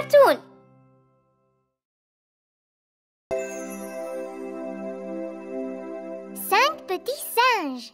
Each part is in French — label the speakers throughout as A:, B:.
A: cartoon. Cinq petits singes.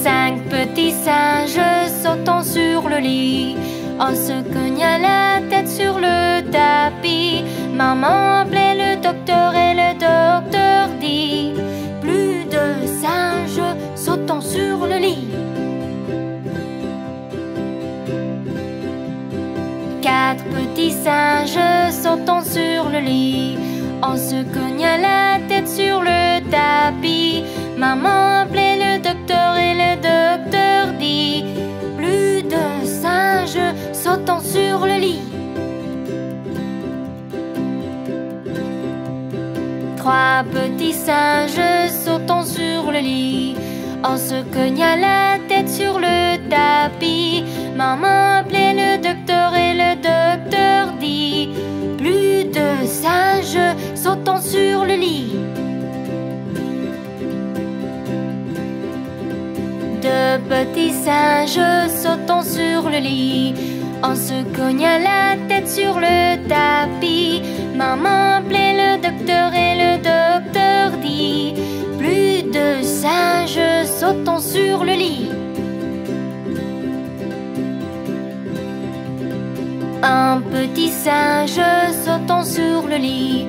B: Cinq petits singes sautant sur le lit. On se cogna la tête sur le tapis. Maman appelait le docteur et le docteur dit: plus de singes sautant sur le lit. Quatre petits singes sautant sur le lit. On se cogna la tête sur le tapis. Maman appelait le docteur et le docteur dit: plus de singes sautant sur le lit. Trois petits singes sautant sur le lit. On se cogna la tête sur le tapis. Maman appelait le docteur et le docteur dit: plus de singes sautant sur le lit. Deux petits singes sautant sur le lit. On se cogna la tête sur le tapis. Maman appelait le docteur et le docteur dit: plus de singes sautant sur le lit. Un petit singe sautant sur le lit.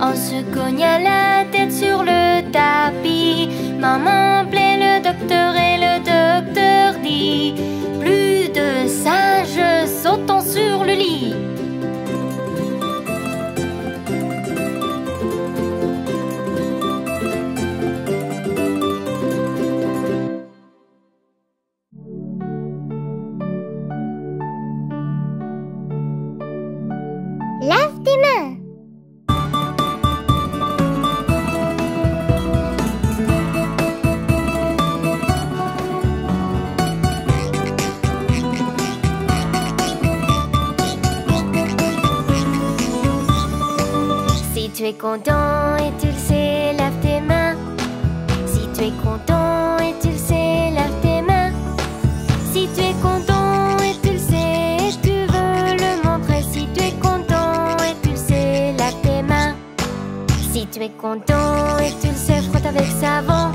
B: On se cogna la tête sur le tapis. Maman appelait le docteur et le docteur dit: plus de singes sautant sur le lit.
A: Lave tes mains.
B: Si tu es content et tu le sais, lave tes mains. Si tu es content et tu le sais, lave tes mains. Si tu es content et tu le sais, et tu veux le montrer. Si tu es content et tu le sais, lave tes mains. Si tu es content et tu le sais, frotte avec savon.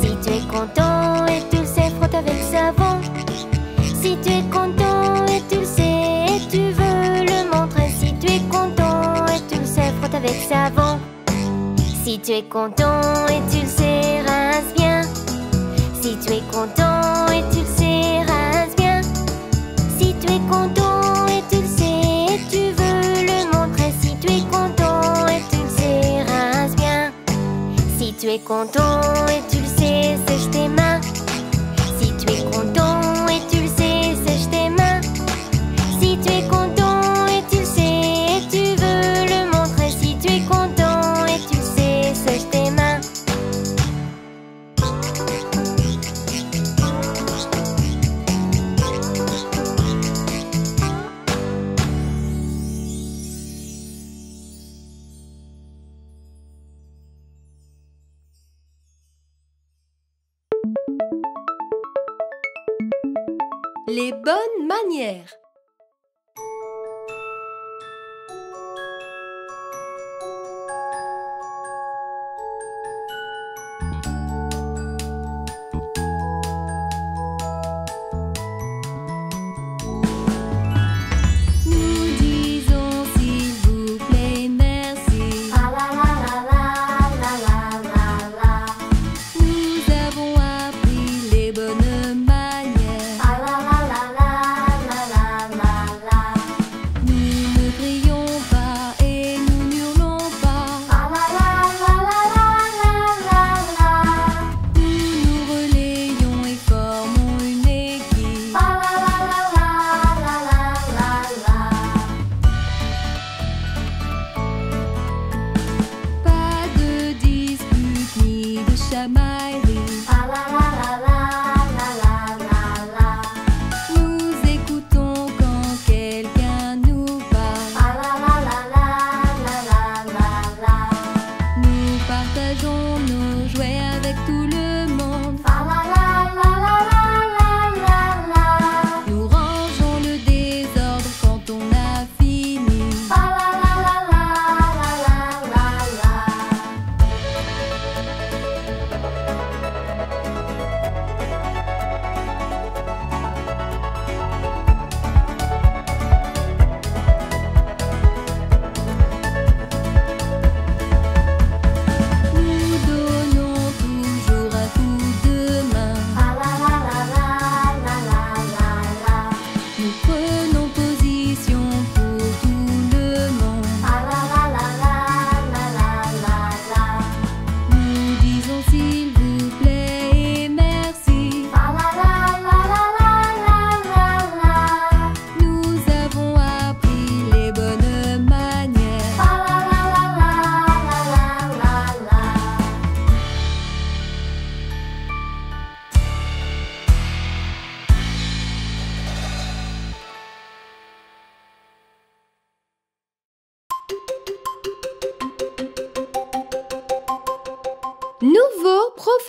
B: Si tu es content et tu le sais, frotte avec savon. Si tu es content et tu le sais, et tu veux le montrer. Si tu es content et tu le sais, frotte avec savon. Si tu es content et tu le sais, rince bien. Si tu es content et tu le sais, rince bien. Si tu es content et tu le sais, et tu veux le montrer. Si tu es content et tu le sais, rince bien. Si tu es content et tu le sais, sèche tes mains. Si tu es content et tu le sais, sèche tes mains. Si tu es content et tu le sais, et tu veux le montrer. Si tu es content et tu le sais, sèche tes mains.
C: Les bonnes manières. Nous disons s'il vous plaît merci.
B: La la la la la la la la.
C: Nous avons appris les bonnes manières.
B: La la la la la la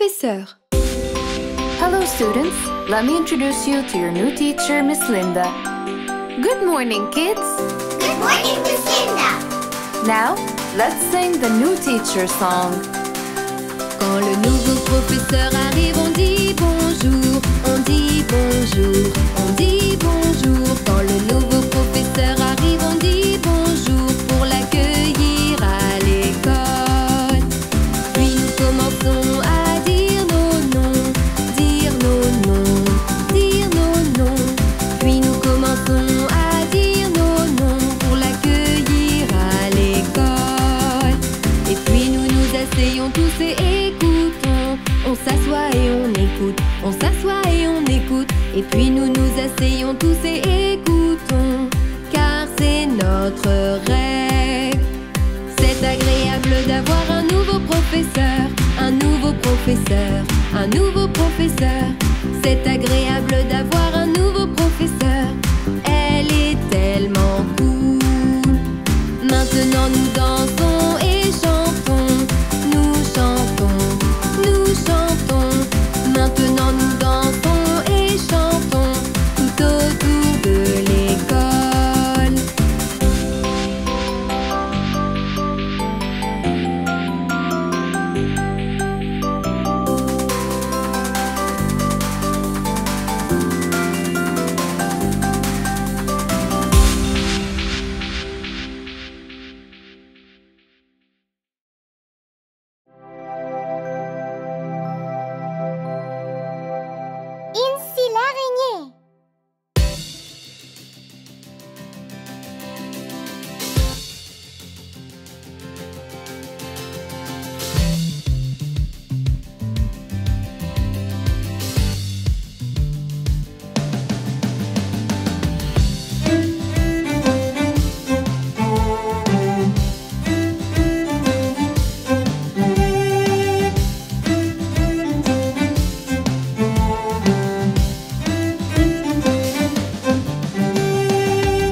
C: professeur.
D: Hello students, let me introduce you to your new teacher, Miss Linda. Good morning kids!
A: Good morning, Miss Linda.
D: Now, let's sing the new teacher song.
C: Quand le nouveau professeur arrive, on dit bonjour, on dit bonjour, on dit bonjour. Quand le nouveau professeur arrive, on dit bonjour pour l'accueillir à l'école. Puis nous commençons à dire nos noms, dire nos noms, dire nos noms. Puis nous commençons à dire nos noms pour l'accueillir à l'école. Et puis nous nous asseyons tous et écoutons. On s'assoit et on écoute, on s'assoit et on écoute. Et puis nous nous asseyons tous et écoutons, car c'est notre rêve. C'est agréable d'avoir un nouveau professeur, un nouveau professeur, un nouveau professeur. C'est agréable d'avoir un nouveau professeur. Elle est tellement cool. Maintenant nous dansons et chantons. Nous chantons, nous chantons. Maintenant nous dansons et chantons tout autour de l'école.
A: Incy l'araignée.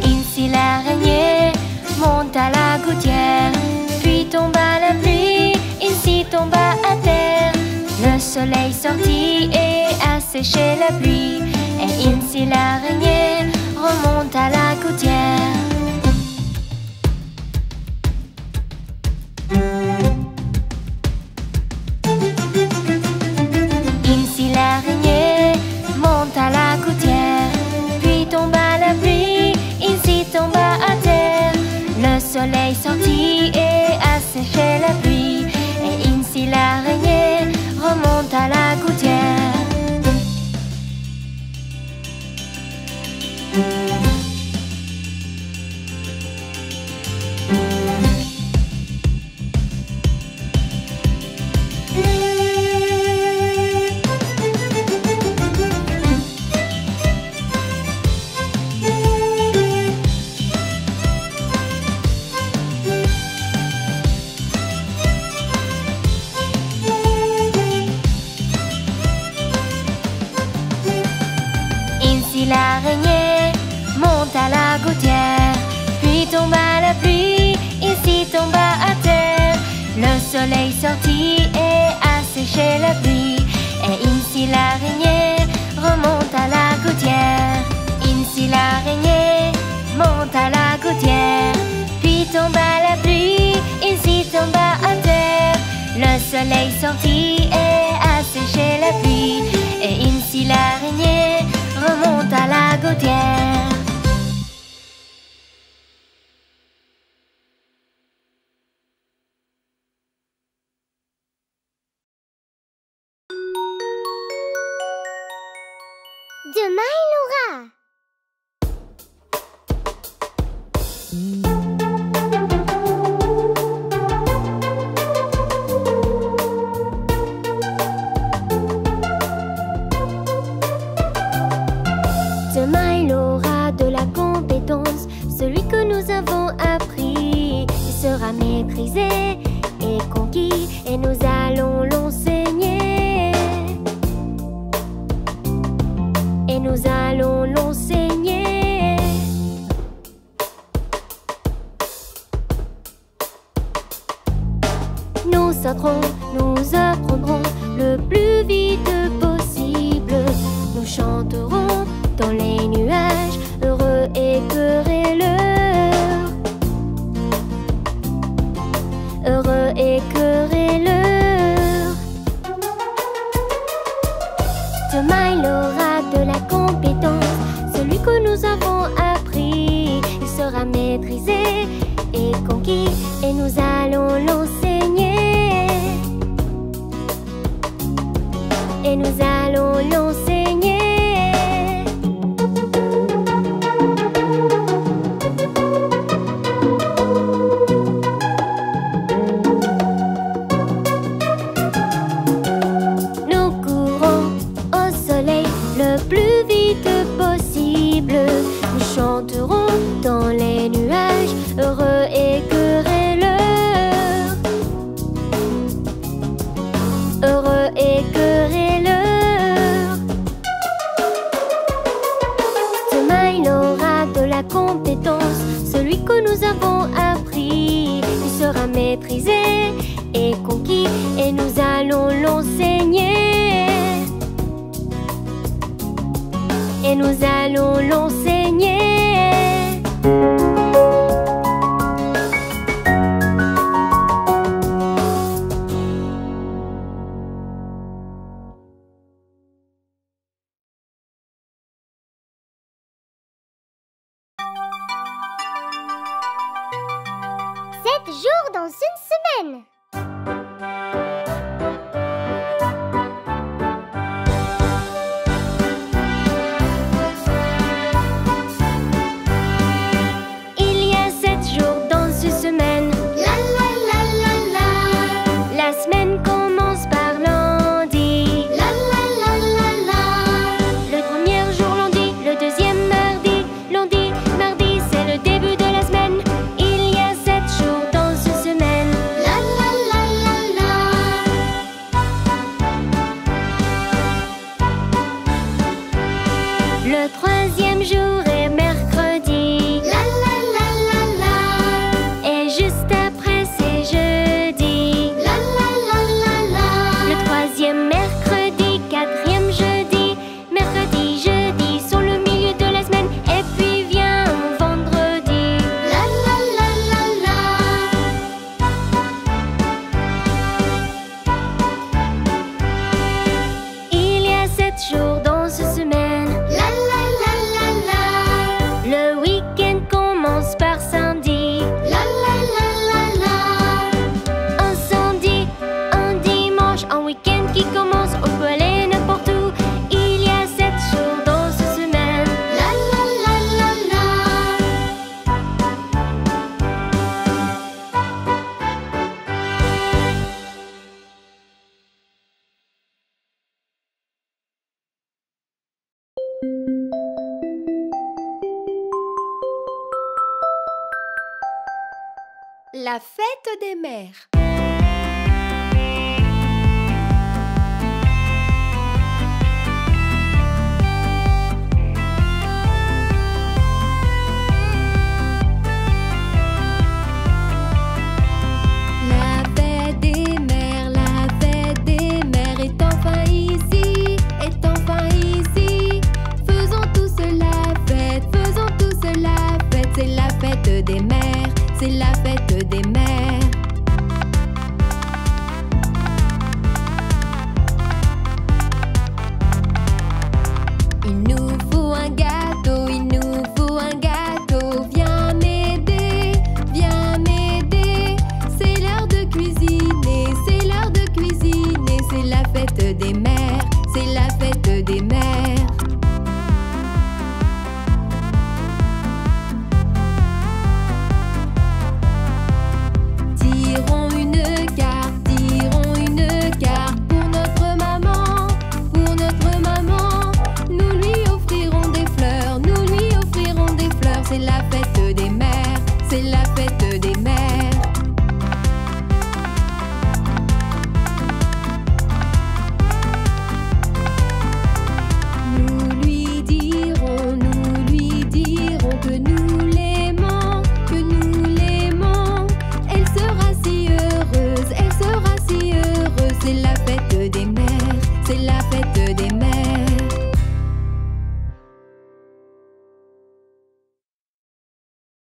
B: Incy l'araignée monte à la gouttière, puis tombe à la pluie, Incy tomba à terre. Le soleil sortit et a séché la pluie, et Incy l'araignée remonte à la gouttière. Incy l'araignée monte à la gouttière, puis tombe à la pluie, Incy tomba à terre. Le soleil sortit et a séché la pluie, et Incy l'araignée remonte à la gouttière. Incy l'araignée monte à la gouttière, puis tombe à la pluie, Incy tomba à terre. Le soleil sortit et a séché la pluie, et Incy l'araignée remonte à la gouttière. Incy l'araignée monte à la gouttière, puis tombe à la pluie, Incy tomba à terre. Le soleil sortit et a séché la pluie, et Incy l'araignée remonte à la gouttière.
A: Demain, il aura.
B: Demain il aura de la compétence, celui que nous avons appris. Il sera maîtrisé et conquis, et nous allons l'enseigner. Et nous allons l'enseigner. Nous sauterons, nous apprendrons le plus vite possible. Nous chanterons dans les nuages, heureux et querelleurs. Heureux et querelleurs. Demain il aura de la compétence, celui que nous avons appris. Il sera maîtrisé et conquis, et nous allons l'enseigner. Et nous allons l'enseigner. Nous courons au soleil le plus vite possible. Nous chanterons dans les nuages, heureux et querelleurs. Heureux et querelleurs. Demain il aura de la compétence, celui que nous avons appris. Il sera maîtrisé et conquis, et nous allons l'enseigner. Et nous allons l'enseigner.
A: Sept jours dans une semaine.
B: Il y a 7 jours dans une semaine.
A: La la la la la.
B: La semaine commence par lundi.
A: La la la la la.
B: Le premier jour lundi, le deuxième mardi. Lundi, mardi, c'est le début de la semaine. Il y a 7 jours dans une semaine.
A: La la la la la.
B: Le troisième jour est mercredi.
A: La la la la la.
B: Et juste après c'est jeudi.
A: La la la la la.
B: Le troisième mercredi, quatrième jeudi. Mercredi, jeudi sont le milieu de la semaine. Et puis vient vendredi.
A: La la la la la.
B: Il y a 7 jours dans une semaine.
A: La la la la la.
B: Le week-end commence par samedi.
A: La la la la la.
B: Un samedi, un dimanche, un week-end qui commence. On peut aller n'importe où. Il y a 7 jours dans une semaine.
A: La la la la la.
E: La fête des mères.